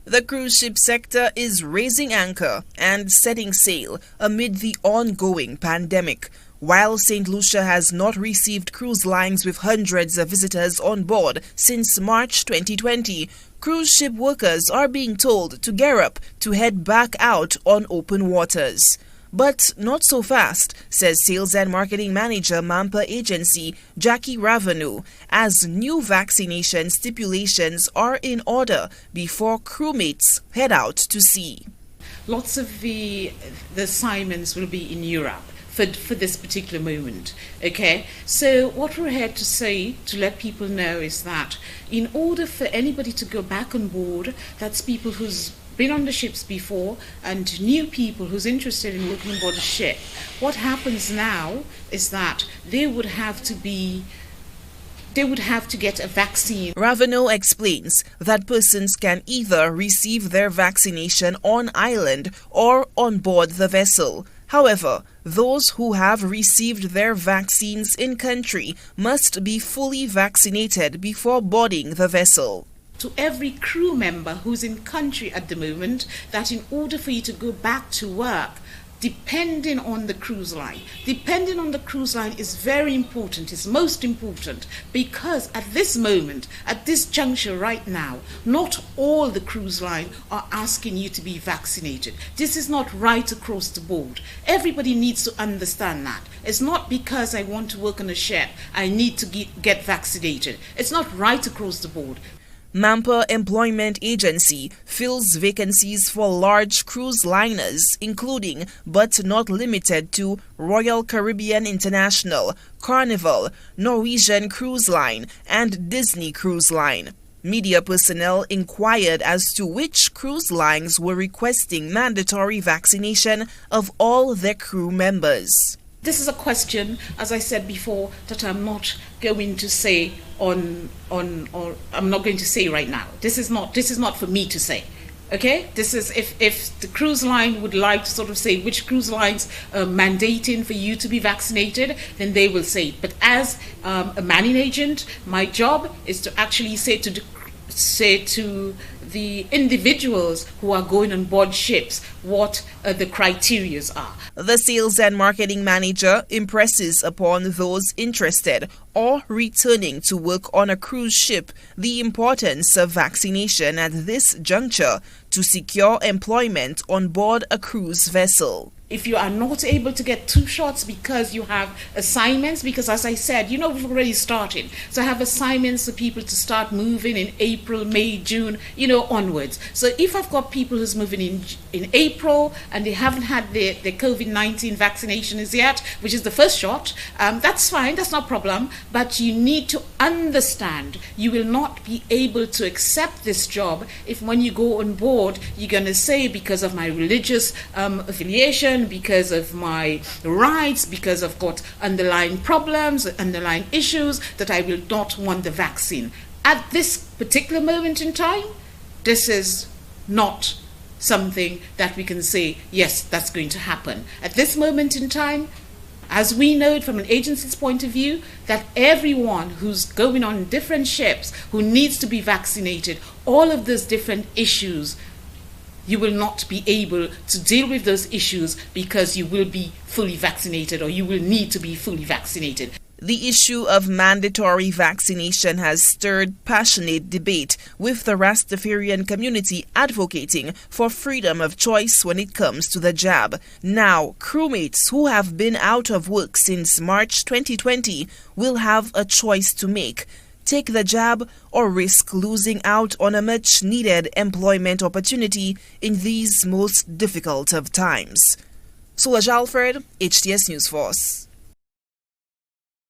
The cruise ship sector is raising anchor and setting sail amid the ongoing pandemic. While St. Lucia has not received cruise lines with hundreds of visitors on board since March 2020, cruise ship workers are being told to gear up to head back out on open waters. But not so fast, says Sales and Marketing Manager Mampa Agency Jackie Ravenou, as new vaccination stipulations are in order before crewmates head out to sea. Lots of the assignments will be in Europe for this particular moment. Okay, so what we're here to say, to let people know, is that in order for anybody to go back on board, that's people who's been on the ships before and new people who's interested in working on board a ship. What happens now is that they would have to get a vaccine. Ravenou explains that persons can either receive their vaccination on island or on board the vessel. However, those who have received their vaccines in country must be fully vaccinated before boarding the vessel. To every crew member who's in country at the moment, that in order for you to go back to work, depending on the cruise line is very important, is most important, because at this moment, at this juncture right now, not all the cruise line are asking you to be vaccinated. This is not right across the board. Everybody needs to understand that. It's not because I want to work on a ship, I need to get vaccinated. It's not right across the board. Mampa Employment Agency fills vacancies for large cruise liners, including but not limited to Royal Caribbean International, Carnival, Norwegian Cruise Line, and Disney Cruise Line. Media personnel inquired as to which cruise lines were requesting mandatory vaccination of all their crew members. This is a question, as I said before, that I'm not going to say or I'm not going to say right now. This is not for me to say. Okay, this is if the cruise line would like to sort of say which cruise lines are mandating for you to be vaccinated, then they will say it. But as a manning agent, my job is to actually say to the individuals who are going on board ships what the criterias are. The Sales and Marketing Manager impresses upon those interested or returning to work on a cruise ship the importance of vaccination at this juncture to secure employment on board a cruise vessel. If you are not able to get 2 shots because you have assignments, because as I said, we've already started. So I have assignments for people to start moving in April, May, June, onwards. So if I've got people who's moving in April and they haven't had their COVID-19 vaccination as yet, which is the first shot, that's fine, that's no problem. But you need to understand you will not be able to accept this job if when you go on board, you're going to say because of my religious affiliation, because of my rights, because I've got underlying problems, underlying issues, that I will not want the vaccine. At this particular moment in time, this is not something that we can say, yes, that's going to happen. At this moment in time, as we know it from an agency's point of view, that everyone who's going on different ships, who needs to be vaccinated, all of those different issues, you will not be able to deal with those issues because you will be fully vaccinated or you will need to be fully vaccinated. The issue of mandatory vaccination has stirred passionate debate, with the Rastafarian community advocating for freedom of choice when it comes to the jab. Now, crewmates who have been out of work since March 2020 will have a choice to make: take the jab or risk losing out on a much-needed employment opportunity in these most difficult of times. Solange Alfred, HTS News Force.